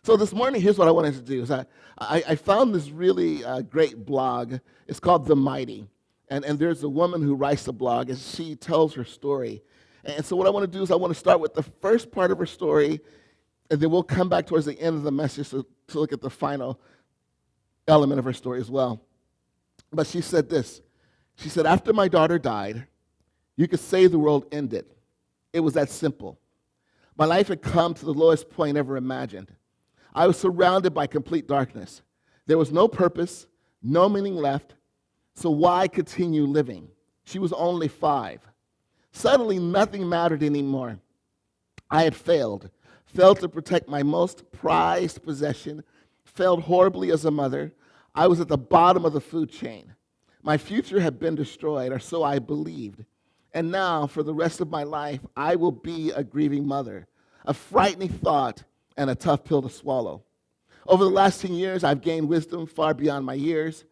So this morning, here's what I wanted to do. Is I found this really great blog. It's called The Mighty. And there's a woman who writes the blog, and she tells her story. And so what I want to do is I want to start with the first part of her story, and then we'll come back towards the end of the message to look at the final element of her story as well. But she said this. She said, after my daughter died, you could say the world ended. It was that simple. My life had come to the lowest point ever imagined. I was surrounded by complete darkness. There was no purpose, no meaning left, so why continue living? She was only 5. Suddenly, nothing mattered anymore. I had failed to protect my most prized possession, failed horribly as a mother. I was at the bottom of the food chain. My future had been destroyed, or so I believed. And now, for the rest of my life, I will be a grieving mother, a frightening thought, and a tough pill to swallow. Over the last 10 years, I've gained wisdom far beyond my years.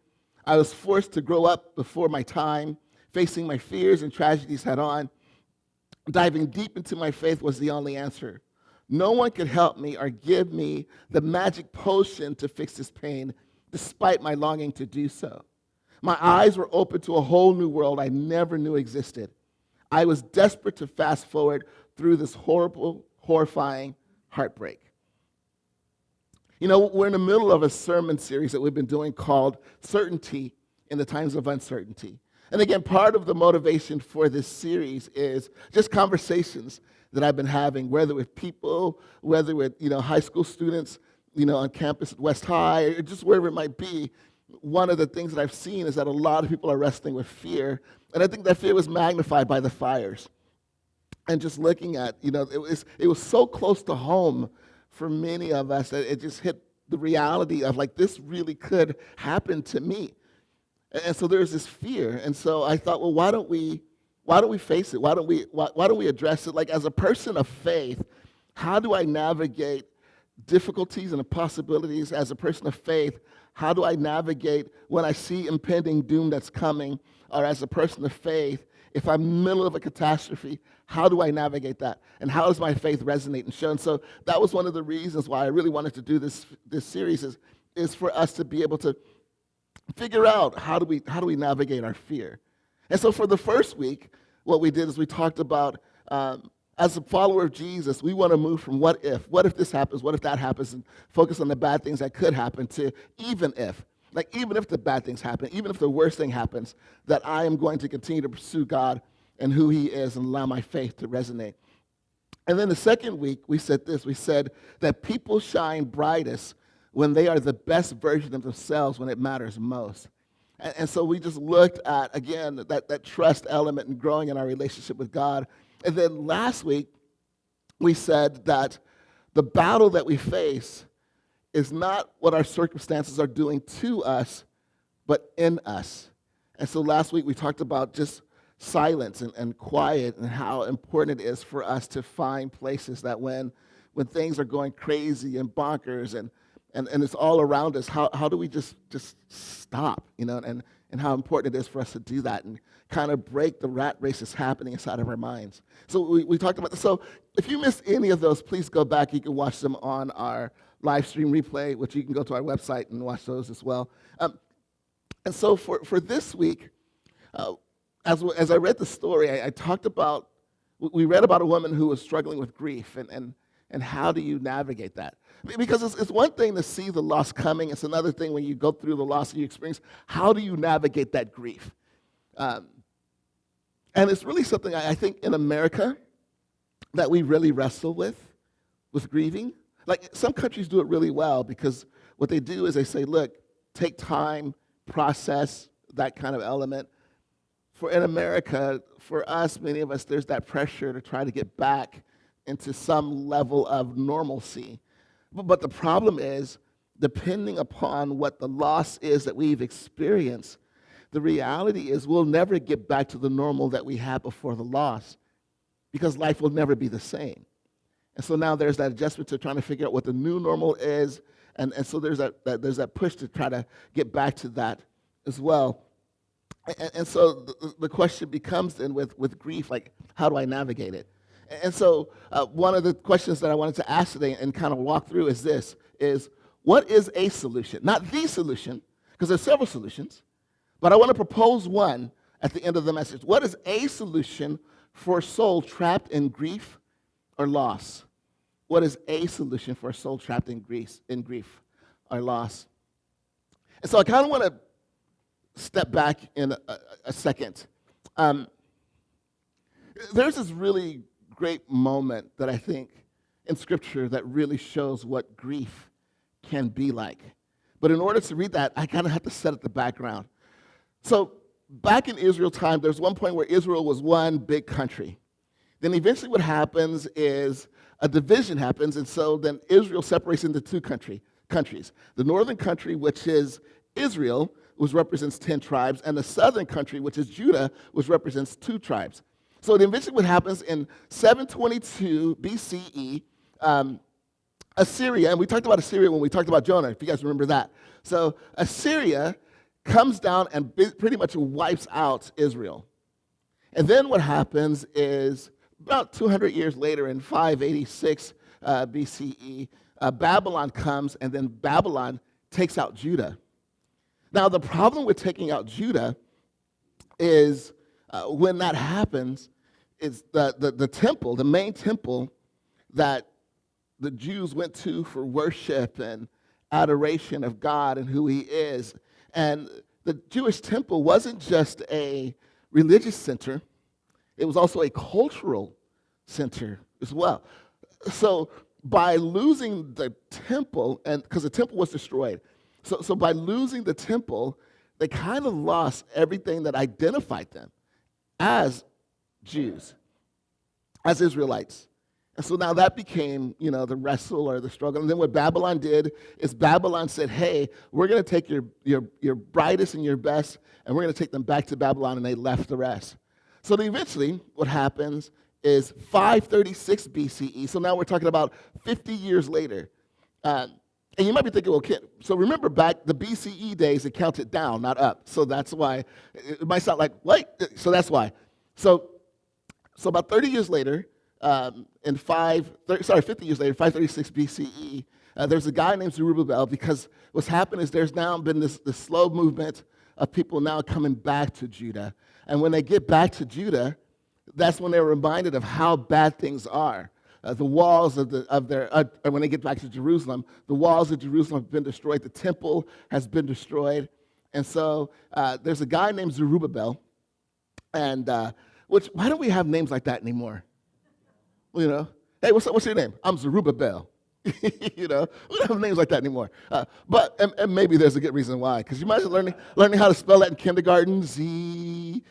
I was forced to grow up before my time, facing my fears and tragedies head on. Diving deep into my faith was the only answer. No one could help me or give me the magic potion to fix this pain, despite my longing to do so. My eyes were open to a whole new world I never knew existed. I was desperate to fast forward through this horrible, horrifying heartbreak. You know, we're in the middle of a sermon series that we've been doing called Certainty in the Times of Uncertainty. And again, part of the motivation for this series is just conversations that I've been having, whether with people, whether with, high school students, on campus at West High, or just wherever it might be. One of the things that I've seen is that a lot of people are wrestling with fear. And I think that fear was magnified by the fires. And just looking at, it was so close to home for many of us that it just hit the reality of like, this really could happen to me. And so there's this fear. And so I thought, well, why don't we face it? Why don't we address it? Like, as a person of faith, how do I navigate difficulties and the possibilities as a person of faith? How do I navigate when I see impending doom that's coming? Or as a person of faith, if I'm in the middle of a catastrophe, how do I navigate that? And how does my faith resonate and show? And so that was one of the reasons why I really wanted to do this series is for us to be able to figure out how do we navigate our fear. And so for the first week, what we did is we talked about, as a follower of Jesus, we want to move from what if this happens, what if that happens, and focus on the bad things that could happen, to even if. Like, even if the bad things happen, even if the worst thing happens, that I am going to continue to pursue God and who he is and allow my faith to resonate. And then the second week, we said this. We said that people shine brightest when they are the best version of themselves when it matters most. And so we just looked at, again, that trust element and growing in our relationship with God. And then last week, we said that the battle that we face is not what our circumstances are doing to us, but in us. And so last week we talked about just silence and quiet and how important it is for us to find places that when things are going crazy and bonkers and it's all around us, how do we just stop, and how important it is for us to do that and kind of break the rat race that's happening inside of our minds. So we talked about this. So if you missed any of those, please go back. You can watch them on our live stream replay, which you can go to our website and watch those as well. And so for this week, as I read the story, I talked about, we read about a woman who was struggling with grief and how do you navigate that? Because it's one thing to see the loss coming. It's another thing when you go through the loss and you experience, how do you navigate that grief? And it's really something I think in America that we really wrestle with grieving. Like, some countries do it really well because what they do is they say, look, take time, process that kind of element. In America, for us, many of us, there's that pressure to try to get back into some level of normalcy. But the problem is, depending upon what the loss is that we've experienced, the reality is we'll never get back to the normal that we had before the loss because life will never be the same. And so now there's that adjustment to trying to figure out what the new normal is, and so there's that push to try to get back to that as well. And so the question becomes then with grief, like, how do I navigate it? And so one of the questions that I wanted to ask today and kind of walk through is this. is what is a solution? Not the solution, because there's several solutions, but I want to propose one at the end of the message. What is a solution for a soul trapped in grief or loss? What is a solution for a soul trapped in grief or loss? And so I kind of want to step back in a second. There's this really great moment that I think in Scripture that really shows what grief can be like. But in order to read that, I kind of have to set up the background. So back in Israel time, there's one point where Israel was one big country. Then eventually what happens is a division happens, and so then Israel separates into two countries. The northern country, which is Israel, which represents 10 tribes, and the southern country, which is Judah, which represents 2 tribes. So eventually what happens in 722 BCE, Assyria, and we talked about Assyria when we talked about Jonah, if you guys remember that. So Assyria comes down and pretty much wipes out Israel. And then what happens is about 200 years later in 586 BCE, Babylon comes, and then Babylon takes out Judah. Now, the problem with taking out Judah is when that happens, is the temple, the main temple that the Jews went to for worship and adoration of God and who he is. And the Jewish temple wasn't just a religious center, it was also a cultural center as well. So by losing the temple, and because the temple was destroyed, so by losing the temple, they kind of lost everything that identified them as Jews, as Israelites. And so now that became, the wrestle or the struggle. And then what Babylon did is Babylon said, hey, we're going to take your brightest and your best, and we're going to take them back to Babylon, and they left the rest. So then eventually what happens is 536 BCE. So now we're talking about 50 years later. And you might be thinking, well, so remember back the BCE days, it counted down, not up. So that's why it might sound like, what? So that's why. So about 30 years later, 50 years later, 536 BCE, there's a guy named Zerubbabel, because what's happened is there's now been this slow movement of people now coming back to Judah. And when they get back to Judah, that's when they're reminded of how bad things are. The walls when they get back to Jerusalem, the walls of Jerusalem have been destroyed. The temple has been destroyed. And so there's a guy named Zerubbabel, and why don't we have names like that anymore? Hey, what's your name? I'm Zerubbabel. We don't have names like that anymore. But maybe there's a good reason why, because you might be learning how to spell that in kindergarten, Z,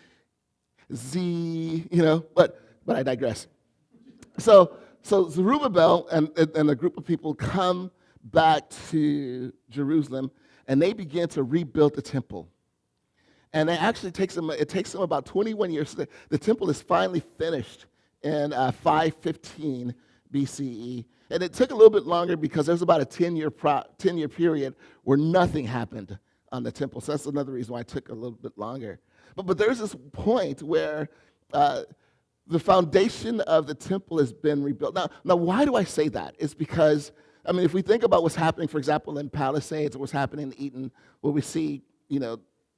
but I digress. So Zerubbabel and a group of people come back to Jerusalem, and they begin to rebuild the temple. And it actually takes them about 21 years. The temple is finally finished in 515 BCE. And it took a little bit longer because there's about a 10-year period where nothing happened on the temple. So that's another reason why it took a little bit longer. But there's this point where the foundation of the temple has been rebuilt. Now, why do I say that? It's because, if we think about what's happening, for example, in Palisades or what's happening in Eaton, where we see,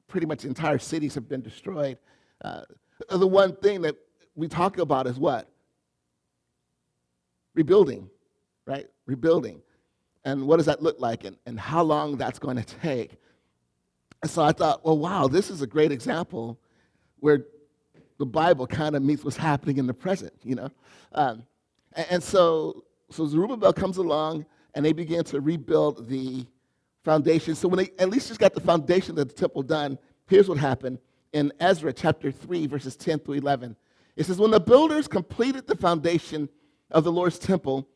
pretty much entire cities have been destroyed, the one thing that we talk about is what? Rebuilding, right? Rebuilding. And what does that look like, and how long that's going to take? And so I thought, well, wow, this is a great example where the Bible kind of meets what's happening in the present, And so Zerubbabel comes along, and they begin to rebuild the foundation. So when they at least just got the foundation of the temple done, here's what happened. In Ezra chapter 3, verses 10 through 11, it says, when the builders completed the foundation of the Lord's temple,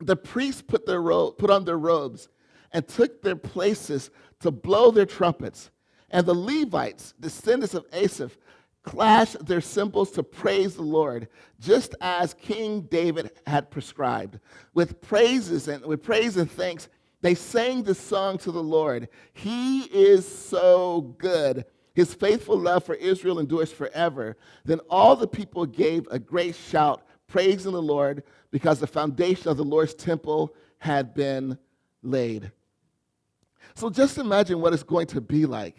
the priests put on their robes and took their places to blow their trumpets. And the Levites, descendants of Asaph, clashed their cymbals to praise the Lord, just as King David had prescribed. With praise and thanks, they sang this song to the Lord. He is so good. His faithful love for Israel endures forever. Then all the people gave a great shout, praising the Lord, because the foundation of the Lord's temple had been laid. So just imagine what it's going to be like,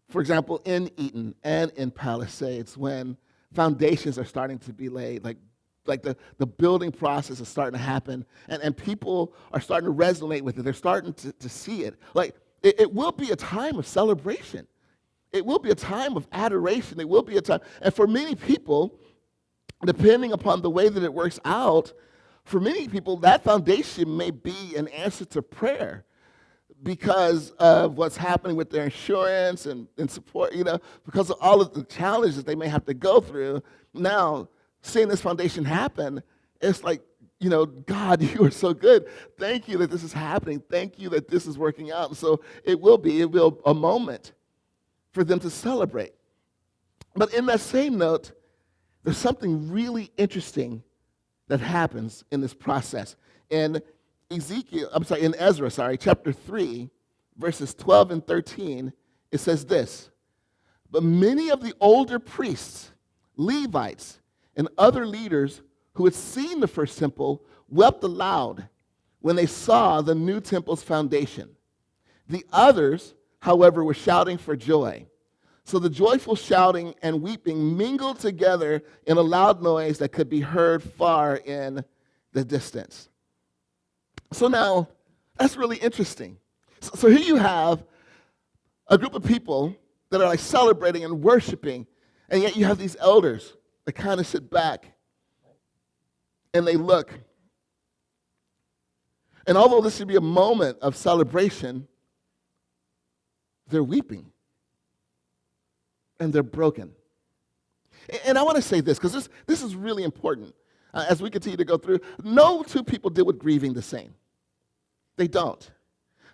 for example, in Eaton and in Palisades when foundations are starting to be laid, like the building process is starting to happen, and people are starting to resonate with it. They're starting to see it. Like, it will be a time of celebration. It will be a time of adoration. It will be a time. And for many people, depending upon the way that it works out, for many people, that foundation may be an answer to prayer because of what's happening with their insurance and support, because of all of the challenges they may have to go through. Now, seeing this foundation happen, it's like, God, you are so good. Thank you that this is happening. Thank you that this is working out. And so it will be a moment for them to celebrate. But in that same note, there's something really interesting that happens in this process. In Ezra, chapter 3, verses 12 and 13, it says this: "But many of the older priests, Levites, and other leaders who had seen the first temple wept aloud when they saw the new temple's foundation. The others, however, were shouting for joy. So the joyful shouting and weeping mingled together in a loud noise that could be heard far in the distance." So now, that's really interesting. So here you have a group of people that are like celebrating and worshiping, and yet you have these elders that kind of sit back and they look. And although this should be a moment of celebration, they're weeping and they're broken. And I want to say this, because this is really important as we continue to go through. No two people deal with grieving the same. They don't.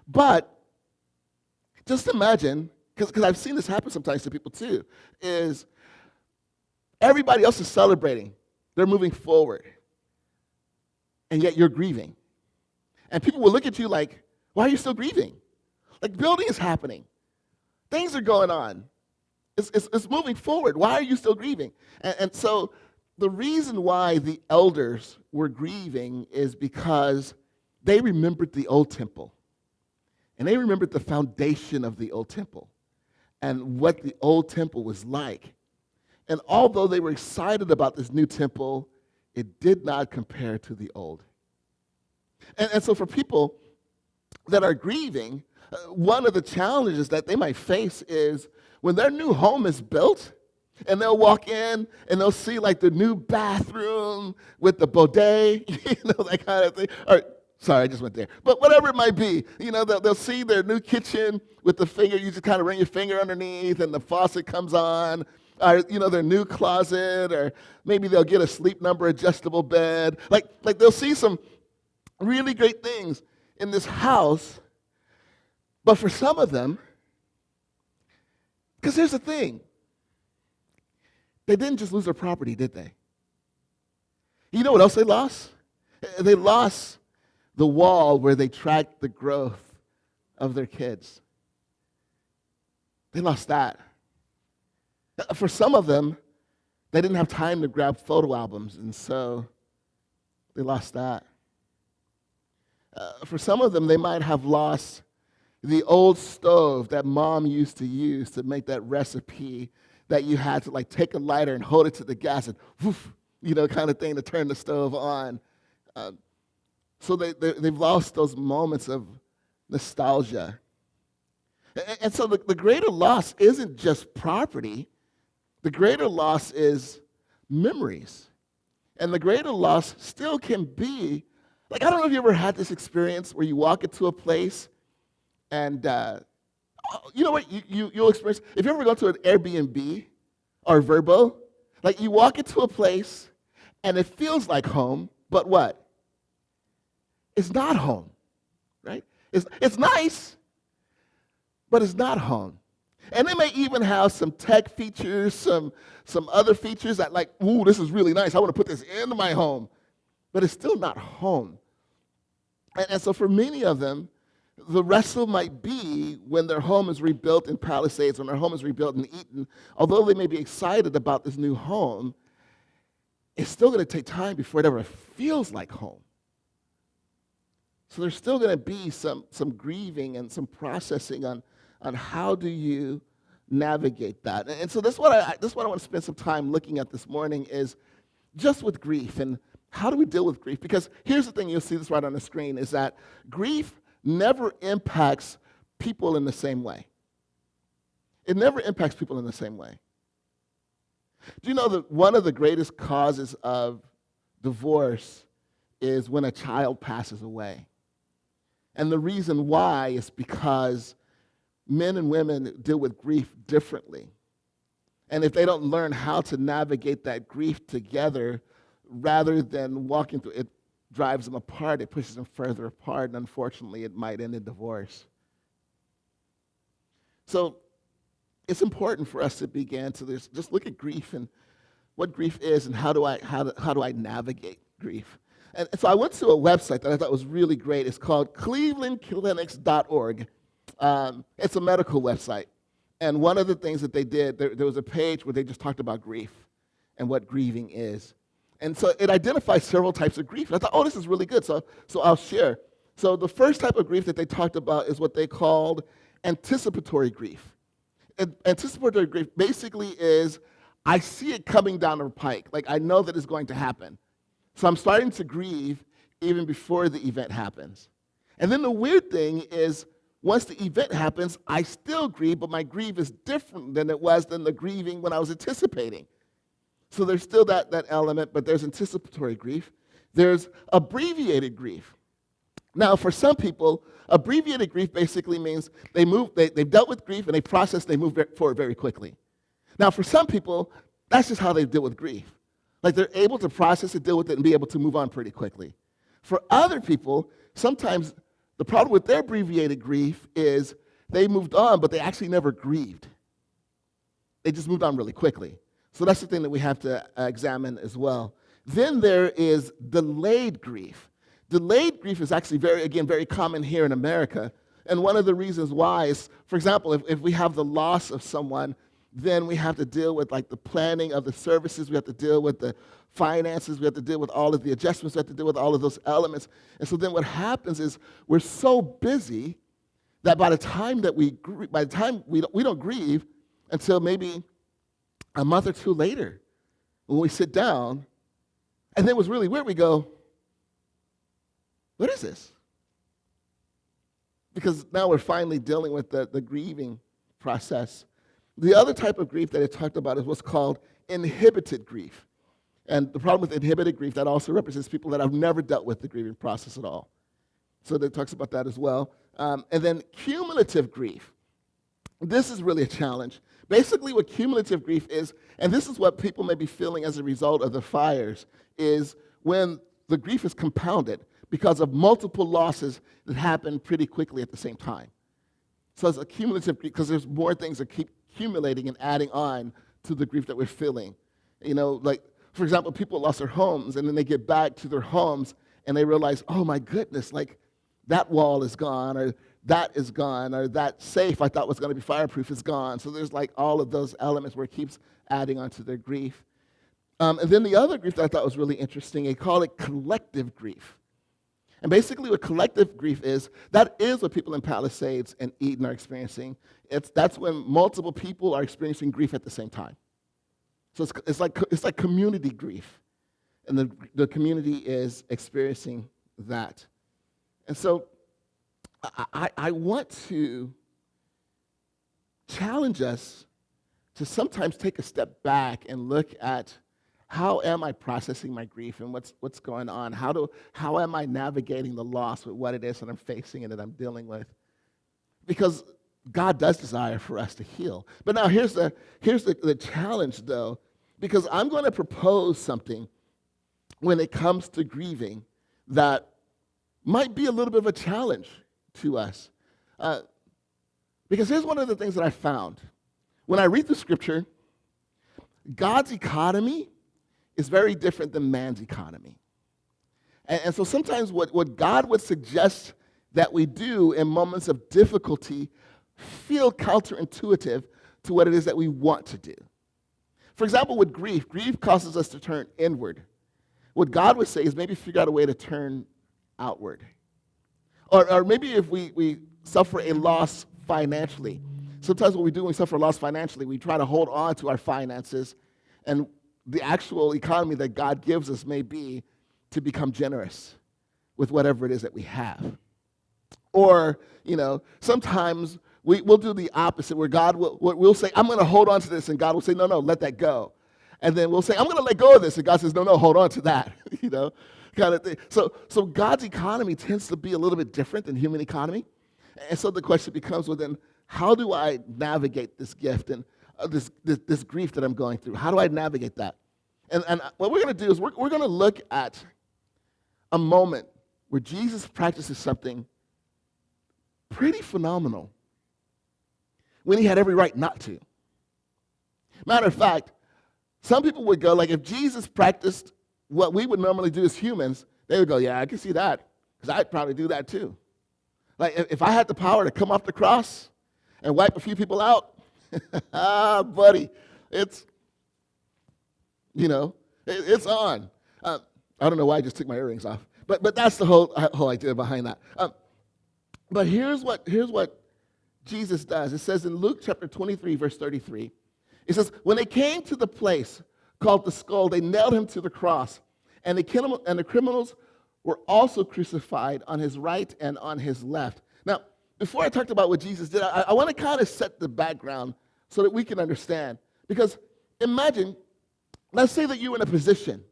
But just imagine, because I've seen this happen sometimes to people too, is everybody else is celebrating. They're moving forward. And yet you're grieving. And people will look at you like, why are you still grieving? Like, building is happening. Things are going on. It's moving forward. Why are you still grieving? And so the reason why the elders were grieving is because they remembered the old temple. And they remembered the foundation of the old temple and what the old temple was like. And although they were excited about this new temple, it did not compare to the old. And so for people that are grieving, one of the challenges that they might face is when their new home is built, and they'll walk in and they'll see like the new bathroom with the bidet, that kind of thing. Or, sorry, I just went there. But whatever it might be, they'll see their new kitchen with the finger. You just kind of run your finger underneath and the faucet comes on. Or, their new closet, or maybe they'll get a Sleep Number adjustable bed. Like they'll see some really great things in this house. But for some of them, because here's the thing, they didn't just lose their property, did they? You know what else they lost? They lost the wall where they tracked the growth of their kids. They lost that. For some of them, they didn't have time to grab photo albums, and so they lost that. For some of them, they might have lost the old stove that mom used to use to make that recipe that you had to like take a lighter and hold it to the gas and woof, kind of thing to turn the stove on. So they've lost those moments of nostalgia. And so the greater loss isn't just property. The greater loss is memories. And the greater loss still can be, like, I don't know if you ever had this experience where you walk into a place and, you know what, you'll experience, if you ever go to an Airbnb or Verbo, like you walk into a place and it feels like home, but what? It's not home, right? It's nice, but it's not home. And they may even have some tech features, some other features that like, ooh, this is really nice. I want to put this into my home. But it's still not home. And so for many of them, the wrestle might be when their home is rebuilt in Palisades, when their home is rebuilt in Eaton. Although they may be excited about this new home, it's still going to take time before it ever feels like home. So there's still going to be some grieving and some processing on how do you navigate that. And so that's what I want to spend some time looking at this morning is just with grief and how do we deal with grief? Because here's the thing, you'll see this right on the screen, is that grief never impacts people in the same way. It never impacts people in the same way. Do you know that one of the greatest causes of divorce is when a child passes away? And the reason why is because men and women deal with grief differently. And if they don't learn how to navigate that grief together, rather than walking through it, drives them apart, it pushes them further apart, and unfortunately, it might end in divorce. So it's important for us to begin to just look at grief and what grief is and how do I navigate grief. And so I went to a website that I thought was really great. It's called clevelandclinics.org. It's a medical website. And one of the things that they did, there was a page where they just talked about grief and what grieving is. And so it identifies several types of grief. And I thought, oh, this is really good, so I'll share. So the first type of grief that they talked about is what they called anticipatory grief. And anticipatory grief basically is, I see it coming down the pike. Like, I know that it's going to happen. So I'm starting to grieve even before the event happens. And then the weird thing is, once the event happens, I still grieve, but my grief is different than the grieving when I was anticipating. So there's still that element, but there's anticipatory grief. There's abbreviated grief. Now, for some people, abbreviated grief basically means they've dealt with grief and they move forward very quickly. Now, for some people, that's just how they deal with grief. Like, they're able to process it, deal with it, and be able to move on pretty quickly. For other people, sometimes the problem with their abbreviated grief is they moved on, but they actually never grieved. They just moved on really quickly. So that's the thing that we have to examine as well. Then there is delayed grief. Delayed grief is actually very common here in America. And one of the reasons why is, for example, if we have the loss of someone, then we have to deal with like the planning of the services, we have to deal with the finances, we have to deal with all of the adjustments, we have to deal with all of those elements. And so then what happens is we're so busy that by the time we don't grieve until maybe a month or two later when we sit down, and then it was really weird, we go, what is this? Because now we're finally dealing with the grieving process. The other type of grief that it talked about is what's called inhibited grief. And the problem with inhibited grief, that also represents people that have never dealt with the grieving process at all. So it talks about that as well. And then cumulative grief. This is really a challenge. Basically what cumulative grief is, and this is what people may be feeling as a result of the fires, is when the grief is compounded because of multiple losses that happen pretty quickly at the same time. So it's a cumulative grief because there's more things that keep accumulating and adding on to the grief that we're feeling. You know, like, for example, people lost their homes, and then they get back to their homes, and they realize, oh my goodness, like, that wall is gone, or that is gone, or that safe I thought was going to be fireproof is gone. So there's like all of those elements where it keeps adding on to their grief. And then the other grief that I thought was really interesting, they call it collective grief. And basically what collective grief is, that is what people in Palisades and Eden are experiencing. That's when multiple people are experiencing grief at the same time. So it's like community grief. And the community is experiencing that. And so I want to challenge us to sometimes take a step back and look at how am I processing my grief and what's going on? How am I navigating the loss with what it is that I'm facing and that I'm dealing with? Because God does desire for us to heal. But now here's the challenge, though, because I'm going to propose something when it comes to grieving that might be a little bit of a challenge to us. Because here's one of the things that I found. When I read the scripture, God's economy is very different than man's economy. And so sometimes what God would suggest that we do in moments of difficulty feel counterintuitive to what it is that we want to do. For example, with grief causes us to turn inward. What God would say is maybe figure out a way to turn outward. Or maybe if we suffer a loss financially. Sometimes what we do when we suffer a loss financially, we try to hold on to our finances, and the actual economy that God gives us may be to become generous with whatever it is that we have. Or, sometimes we'll do the opposite, where God will say, I'm going to hold on to this, and God will say, no, let that go. And then we'll say, I'm going to let go of this, and God says, no, hold on to that, kind of thing. So God's economy tends to be a little bit different than human economy. And so the question becomes, well, then, how do I navigate this gift and this grief that I'm going through? How do I navigate that? And what we're going to do is we're going to look at a moment where Jesus practices something pretty phenomenal when he had every right not to. Matter of fact, some people would go, like, if Jesus practiced what we would normally do as humans, they would go, yeah, I can see that, because I'd probably do that too. Like, if I had the power to come off the cross and wipe a few people out, buddy, it's on. I don't know why I just took my earrings off, but that's the whole idea behind that. But here's what Jesus does. It says in Luke chapter 23, verse 33, it says, when they came to the place called the Skull, they nailed him to the cross, and the criminals were also crucified on his right and on his left. Now, before I talked about what Jesus did, I want to kind of set the background so that we can understand. Because imagine, let's say that you're in a position,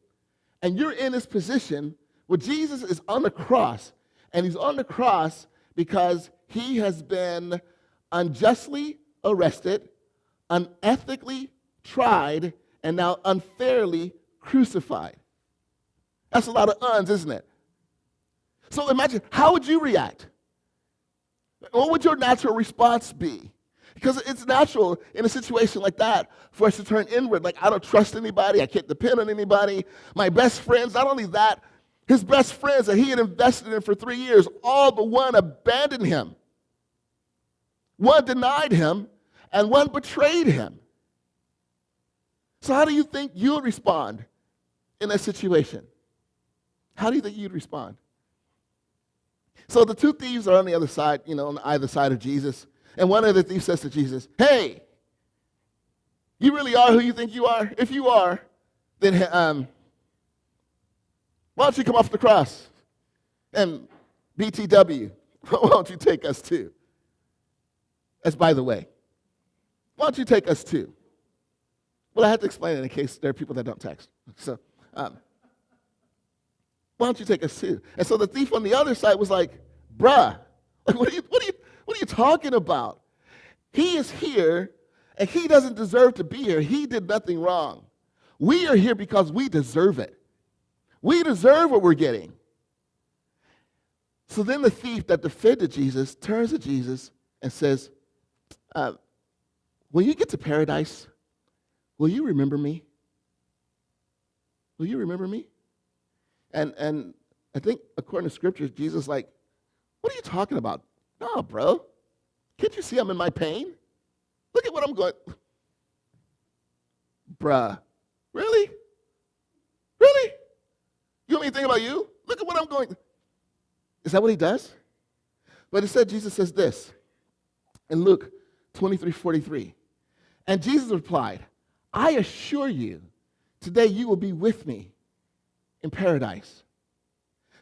and you're in this position where Jesus is on the cross, and he's on the cross because he has been unjustly arrested, unethically tried, and now unfairly crucified. That's a lot of uns, isn't it? So imagine, how would you react? What would your natural response be? Because it's natural in a situation like that for us to turn inward. Like, I don't trust anybody. I can't depend on anybody. My best friends, not only that, his best friends that he had invested in for 3 years, all but one abandoned him. One denied him, and one betrayed him. So how do you think you'll respond in that situation? How do you think you'd respond? So the two thieves are on the other side, on either side of Jesus. And one of the thieves says to Jesus, hey, you really are who you think you are? If you are, then why don't you come off the cross? And BTW, why don't you take us too? As by the way, why don't you take us too? Well, I have to explain it in case there are people that don't text. So, why don't you take us too? And so the thief on the other side was like, bruh, like, what are you talking about? He is here, and he doesn't deserve to be here. He did nothing wrong. We are here because we deserve it. We deserve what we're getting. So then the thief that defended Jesus turns to Jesus and says, when you get to paradise, will you remember me? Will you remember me? And I think according to scriptures, Jesus is like, what are you talking about? No, bro. Can't you see I'm in my pain? Look at what I'm going. Bruh. Really? Really? You want me to think about you? Look at what I'm going. Is that what he does? But instead, Jesus says this in Luke 23:43. And Jesus replied, I assure you, today you will be with me in paradise.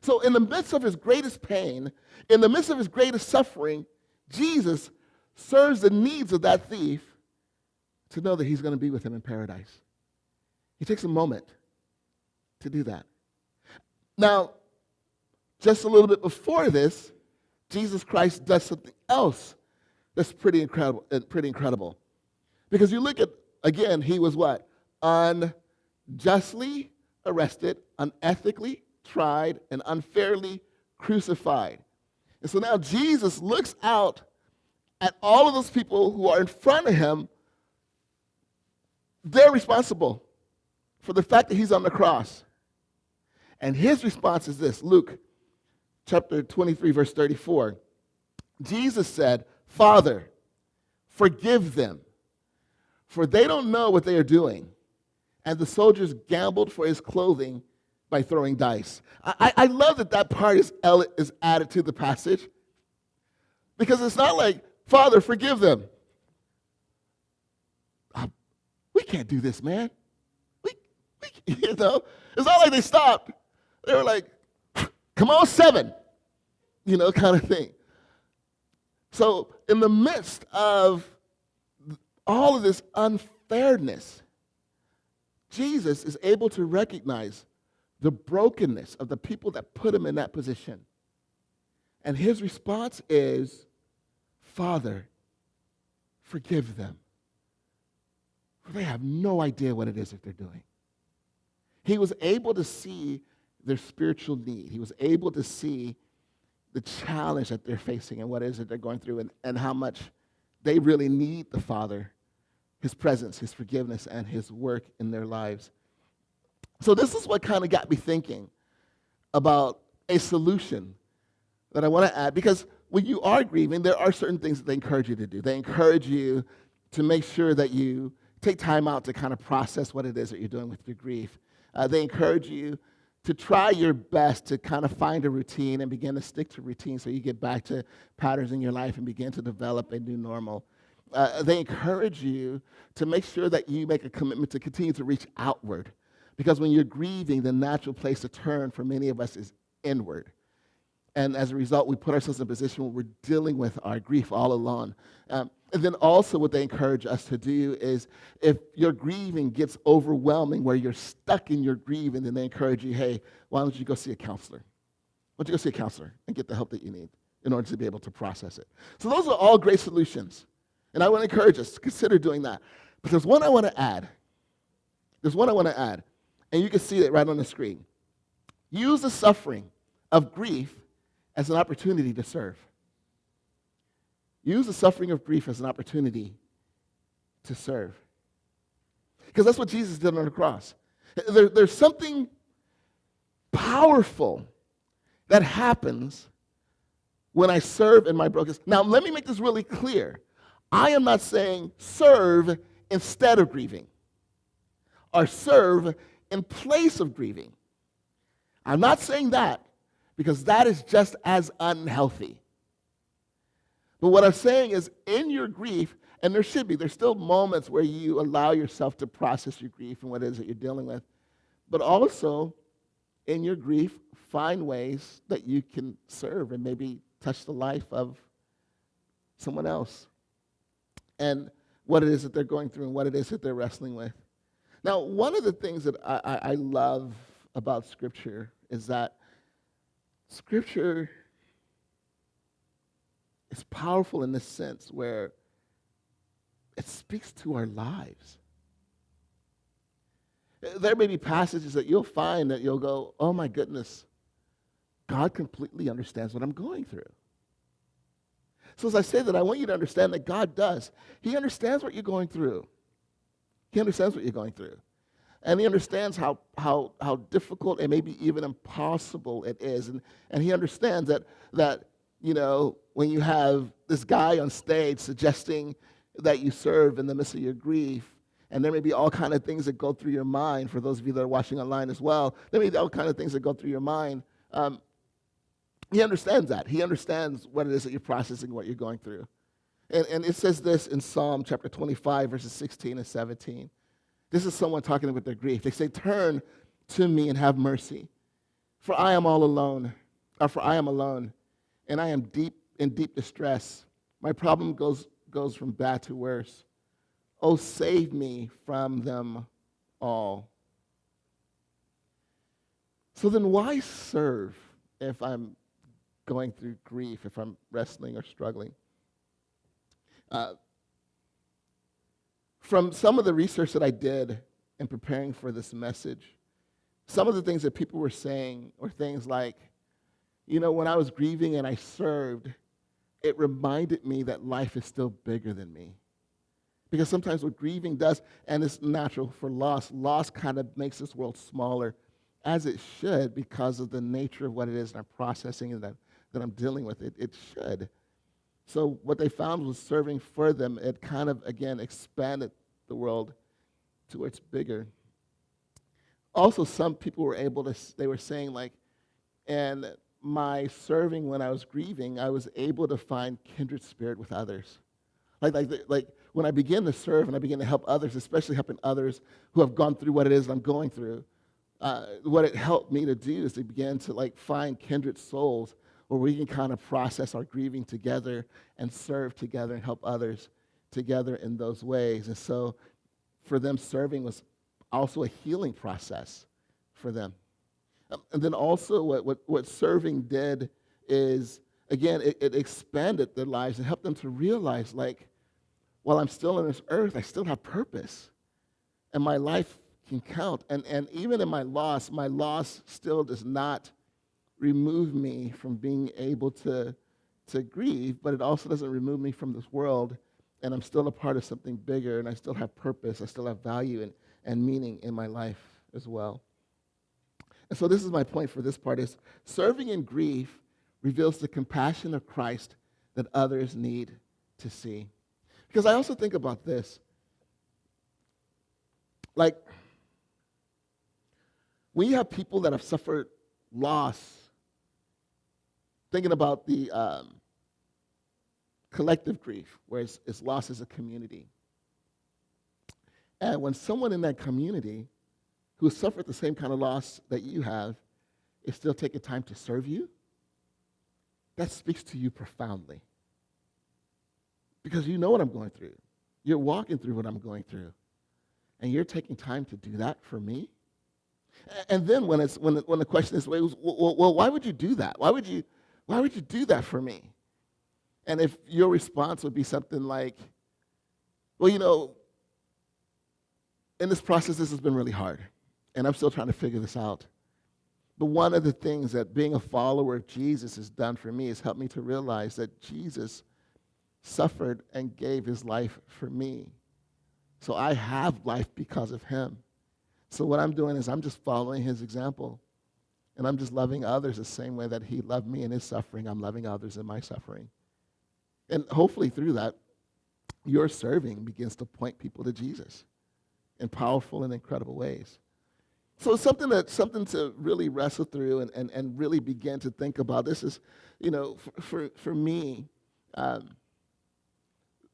So in the midst of his greatest pain, in the midst of his greatest suffering, Jesus serves the needs of that thief to know that he's going to be with him in paradise. He takes a moment to do that. Now, just a little bit before this, Jesus Christ does something else that's pretty incredible. Because you look at, again, he was what? Unjustly arrested, unethically tried, and unfairly crucified. And so now Jesus looks out at all of those people who are in front of him. They're responsible for the fact that he's on the cross. And his response is this, Luke chapter 23, verse 34. Jesus said, Father, forgive them, for they don't know what they are doing. And the soldiers gambled for his clothing by throwing dice. I love that that part is added to the passage because it's not like, Father, forgive them. We can't do this, man. You know, it's not like they stopped. They were like, come on, 7, kind of thing. So in the midst of all of this unfairness, Jesus is able to recognize the brokenness of the people that put him in that position. And his response is, Father, forgive them. For they have no idea what it is that they're doing. He was able to see their spiritual need. He was able to see the challenge that they're facing and what it is that they're going through and how much they really need the Father, his presence, his forgiveness, and his work in their lives. So this is what kind of got me thinking about a solution that I want to add, because when you are grieving, there are certain things that they encourage you to do. They encourage you to make sure that you take time out to kind of process what it is that you're doing with your grief. They encourage you to try your best to kind of find a routine and begin to stick to routine so you get back to patterns in your life and begin to develop a new normal. They encourage you to make sure that you make a commitment to continue to reach outward, because when you're grieving, the natural place to turn for many of us is inward. And as a result, we put ourselves in a position where we're dealing with our grief all alone. And then also what they encourage us to do is if your grieving gets overwhelming where you're stuck in your grieving, then they encourage you, hey, why don't you go see a counselor? Why don't you go see a counselor and get the help that you need in order to be able to process it? So those are all great solutions. And I want to encourage us to consider doing that. But there's one I want to add. And you can see it right on the screen. Use the suffering of grief as an opportunity to serve. Use the suffering of grief as an opportunity to serve. Because that's what Jesus did on the cross. There's something powerful that happens when I serve in my brokenness. Now, let me make this really clear. I am not saying serve instead of grieving or serve in place of grieving. I'm not saying that because that is just as unhealthy. But what I'm saying is in your grief, and there's still moments where you allow yourself to process your grief and what it is that you're dealing with, but also in your grief, find ways that you can serve and maybe touch the life of someone else and what it is that they're going through and what it is that they're wrestling with. Now, one of the things that I love about Scripture is that Scripture is powerful in this sense where it speaks to our lives. There may be passages that you'll find that you'll go, oh my goodness, God completely understands what I'm going through. So as I say that, I want you to understand that God does. He understands what you're going through. He understands what you're going through. And he understands how difficult and maybe even impossible it is. And he understands that when you have this guy on stage suggesting that you serve in the midst of your grief, and there may be all kind of things that go through your mind, for those of you that are watching online as well, there may be all kind of things that go through your mind. He understands that. He understands what it is that you're processing, what you're going through. And it says this in Psalm chapter 25, verses 16 and 17. This is someone talking about their grief. They say, turn to me and have mercy, for I am all alone, for I am alone, and I am in deep distress. My problem goes from bad to worse. Oh, save me from them all. So then why serve if I'm going through grief, if I'm wrestling or struggling? From some of the research that I did in preparing for this message, some of the things that people were saying were things like, when I was grieving and I served, it reminded me that life is still bigger than me. Because sometimes what grieving does, and it's natural for loss kind of makes this world smaller, as it should, because of the nature of what it is that I'm processing and that I'm dealing with. It should. So what they found was serving for them, it kind of, again, expanded the world to where it's bigger. also some people were able to, they were saying like, and my serving when I was grieving, I was able to find kindred spirit with others. Like when I begin to serve and I begin to help others, especially helping others who have gone through what it is I'm going through, what it helped me to do is to begin to like find kindred souls where we can kind of process our grieving together and serve together and help others together in those ways. And so for them, serving was also a healing process for them. And then also what serving did is, again, it expanded their lives and helped them to realize, like, while I'm still on this earth, I still have purpose. And my life can count. And even in my loss still does not remove me from being able to grieve, but it also doesn't remove me from this world. And I'm still a part of something bigger, and I still have purpose. I still have value and meaning in my life as well. And so this is my point for this part, is serving in grief reveals the compassion of Christ that others need to see. Because I also think about this. Like, when you have people that have suffered loss, thinking about the collective grief, where it's loss as a community. And when someone in that community who has suffered the same kind of loss that you have is still taking time to serve you, that speaks to you profoundly. Because you know what I'm going through. You're walking through what I'm going through. And you're taking time to do that for me? And then when the question is, well, why would you do that? Why would you do that for me? And if your response would be something like, well, in this process, this has been really hard. And I'm still trying to figure this out. But one of the things that being a follower of Jesus has done for me is helped me to realize that Jesus suffered and gave his life for me. So I have life because of him. So what I'm doing is I'm just following his example. And I'm just loving others the same way that he loved me in his suffering. I'm loving others in my suffering. And hopefully through that, your serving begins to point people to Jesus in powerful and incredible ways. So it's something to really wrestle through and really begin to think about. This is, for me,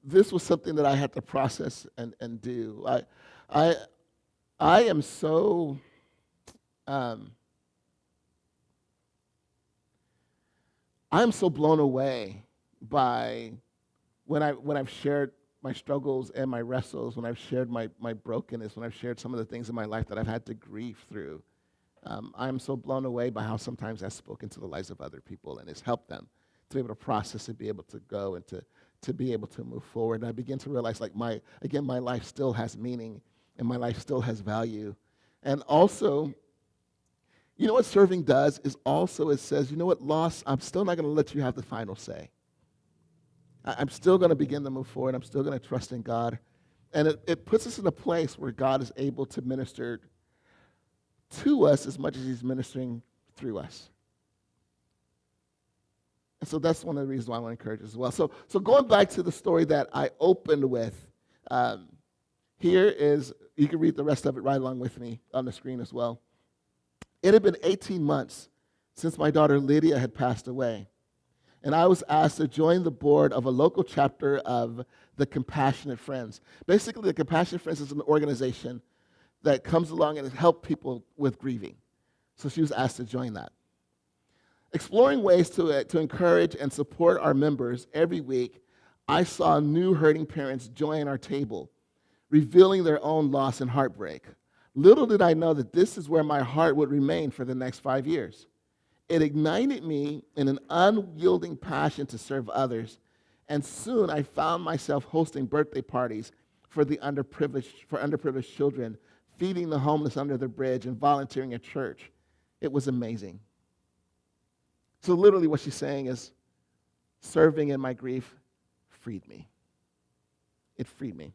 this was something that I had to process and do. I am so I'm so blown away by when I've shared my struggles and my wrestles, when I've shared my brokenness, when I've shared some of the things in my life that I've had to grieve through. I'm so blown away by how sometimes that's spoken to the lives of other people and it's helped them to be able to process and be able to go and to be able to move forward. And I begin to realize, like, my life still has meaning and my life still has value. And also, you know what serving does is also it says, you know what, loss, I'm still not going to let you have the final say. I'm still going to begin to move forward. I'm still going to trust in God. And it puts us in a place where God is able to minister to us as much as he's ministering through us. And so that's one of the reasons why I want to encourage as well. So going back to the story that I opened with, here is, you can read the rest of it right along with me on the screen as well. It had been 18 months since my daughter Lydia had passed away. And I was asked to join the board of a local chapter of the Compassionate Friends. Basically, the Compassionate Friends is an organization that comes along and helps people with grieving. So she was asked to join that. Exploring ways to encourage and support our members every week, I saw new hurting parents join our table, revealing their own loss and heartbreak. Little did I know that this is where my heart would remain for the next 5 years. It ignited me in an unyielding passion to serve others, and soon I found myself hosting birthday parties for underprivileged children, feeding the homeless under the bridge, and volunteering at church. It was amazing. So literally what she's saying is, serving in my grief freed me. It freed me.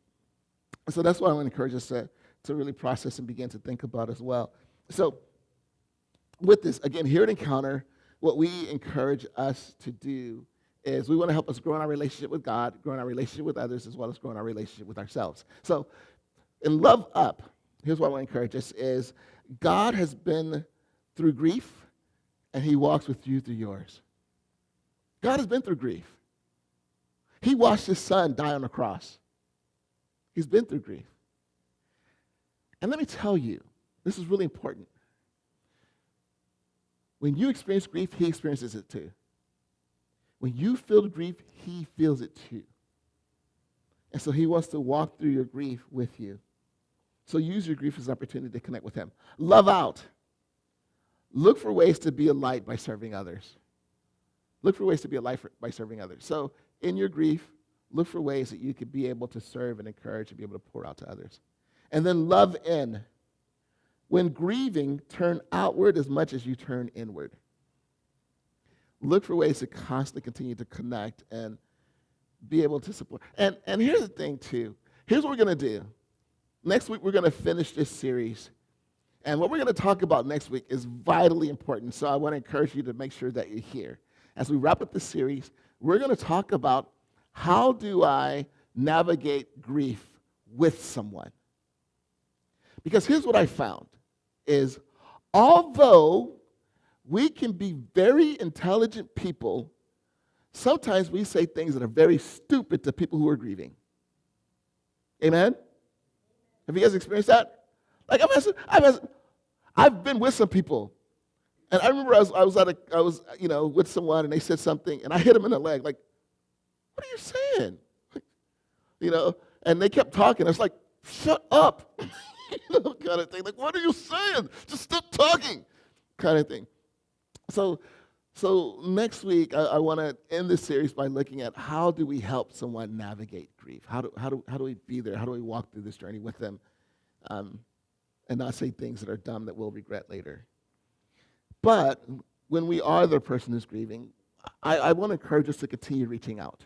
So that's what I want to encourage us to really process and begin to think about as well. So with this, again, here at Encounter, what we encourage us to do is we want to help us grow in our relationship with God, grow in our relationship with others, as well as grow in our relationship with ourselves. So in Love Up, here's what I want to encourage us is, God has been through grief, and he walks with you through yours. God has been through grief. He watched his son die on the cross. He's been through grief. And let me tell you, this is really important. When you experience grief, he experiences it too. When you feel grief, he feels it too. And so he wants to walk through your grief with you. So use your grief as an opportunity to connect with him. Love out. Look for ways to be a light by serving others. Look for ways to be a light by serving others. So in your grief, look for ways that you could be able to serve and encourage and be able to pour out to others. And then love in. When grieving, turn outward as much as you turn inward. Look for ways to constantly continue to connect and be able to support. And here's the thing, too. Here's what we're going to do. Next week, we're going to finish this series. And what we're going to talk about next week is vitally important. So I want to encourage you to make sure that you're here. As we wrap up this series, we're going to talk about how do I navigate grief with someone. Because here's what I found is although we can be very intelligent people, sometimes we say things that are very stupid to people who are grieving. Amen? Have you guys experienced that? Like I've been with some people, and I remember I was with someone, and they said something, and I hit them in the leg, like, "What are you saying?" And they kept talking. I was like, "Shut up," kind of thing. Like, "What are you saying? Just stop talking," kind of thing. So next week, I want to end this series by looking at how do we help someone navigate grief? How do we be there? How do we walk through this journey with them, and not say things that are dumb that we'll regret later? But when we are the person who's grieving, I want to encourage us to continue reaching out,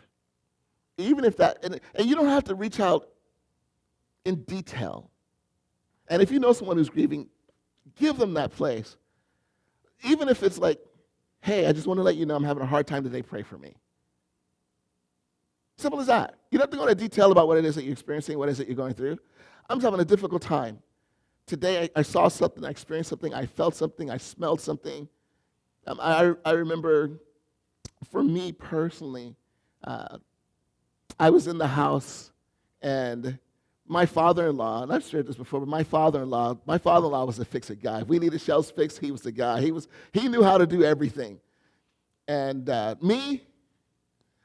even if that, and you don't have to reach out in detail. And if you know someone who's grieving, give them that place. Even if it's like, "Hey, I just want to let you know I'm having a hard time today, pray for me." Simple as that. You don't have to go into detail about what it is that you're experiencing, what it is that you're going through. I'm just having a difficult time. Today I saw something, I experienced something, I felt something, I smelled something. I remember, for me personally, I was in the house, and my father-in-law, and I've shared this before, but my father-in-law was a fix-it guy. If we needed shelves fixed, he was the guy. He knew how to do everything. And me,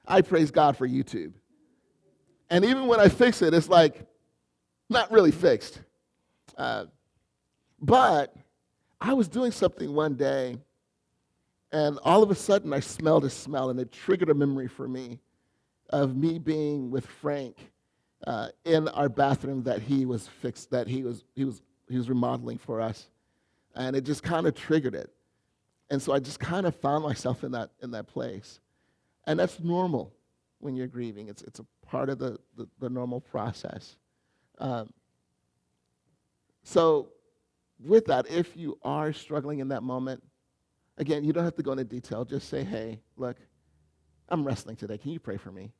I praise God for YouTube. And even when I fix it, it's like not really fixed. But I was doing something one day, and all of a sudden I smelled a smell, and it triggered a memory for me of me being with Frank in our bathroom that he was remodeling for us, and it just kind of triggered it. And so I just kind of found myself in that place, and that's normal when you're grieving. It's a part of the normal process. So with that, if you are struggling in that moment, again, you don't have to go into detail. Just say, "Hey, look, I'm wrestling today. Can you pray for me?"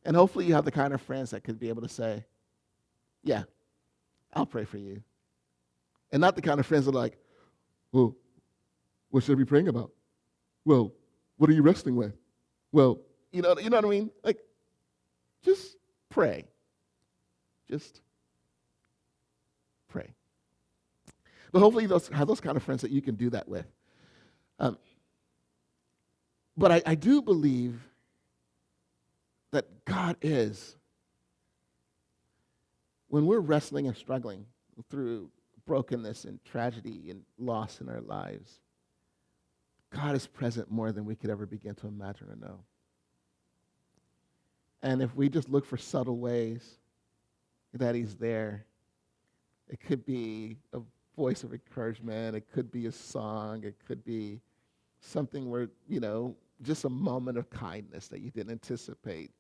And hopefully you have the kind of friends that could be able to say, "Yeah, I'll pray for you." And not the kind of friends that are like, "Well, what should I be praying about? Well, what are you wrestling with? Well," you know what I mean? Like, just pray. Just pray. But hopefully you have those kind of friends that you can do that with. But I do believe that God is, when we're wrestling and struggling through brokenness and tragedy and loss in our lives, God is present more than we could ever begin to imagine or know. And if we just look for subtle ways that he's there, it could be a voice of encouragement, it could be a song, it could be something where, just a moment of kindness that you didn't anticipate.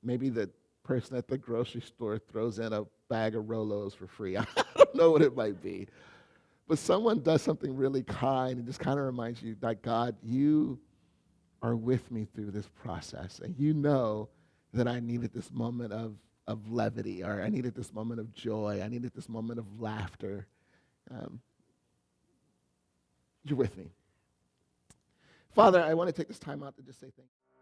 Maybe the person at the grocery store throws in a bag of Rolos for free. I don't know what it might be. But someone does something really kind and just kind of reminds you that, God, you are with me through this process. And you know that I needed this moment of levity, or I needed this moment of joy. I needed this moment of laughter. Um, you're with me. Father, I want to take this time out to just say thank you.